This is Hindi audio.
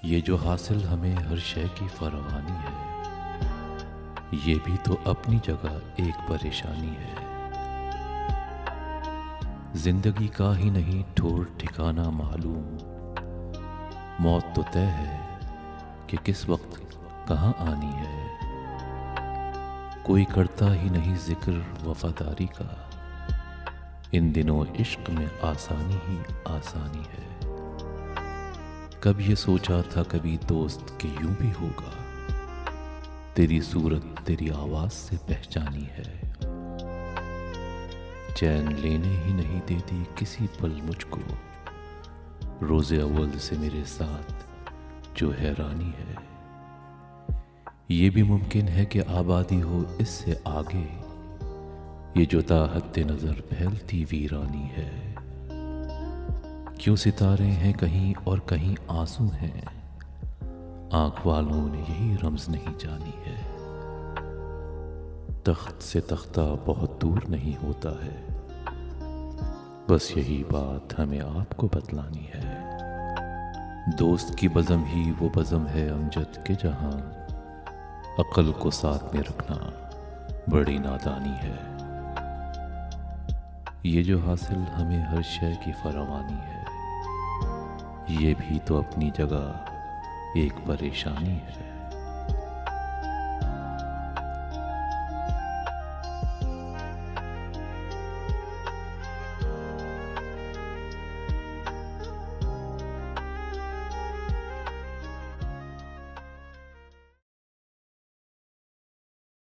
ये जो हासिल हमें हर शय की फरावानी है, ये भी तो अपनी जगह एक परेशानी है। जिंदगी का ही नहीं ठोर ठिकाना मालूम, मौत तो तय है कि किस वक्त कहाँ आनी है। कोई करता ही नहीं जिक्र वफादारी का, इन दिनों इश्क में आसानी ही आसानी है। कब ये सोचा था कभी दोस्त कि यूं भी होगा, तेरी सूरत तेरी आवाज से पहचानी है। चैन लेने ही नहीं देती किसी पल मुझको, रोज़े अव्वल से मेरे साथ जो हैरानी है। ये भी मुमकिन है कि आबादी हो इससे आगे, ये जो ताहत नजर फैलती वीरानी है। क्यों सितारे हैं कहीं और कहीं आंसू हैं, आंख वालों ने यही रम्ज नहीं जानी है। तख्त से तख्ता बहुत दूर नहीं होता है, बस यही बात हमें आपको बतलानी है। दोस्त की बज़म ही वो बज़म है अमजद के, जहां अक्ल को साथ में रखना बड़ी नादानी है। ये जो हासिल हमें हर शय की फरावानी है, ये भी तो अपनी जगह एक परेशानी है।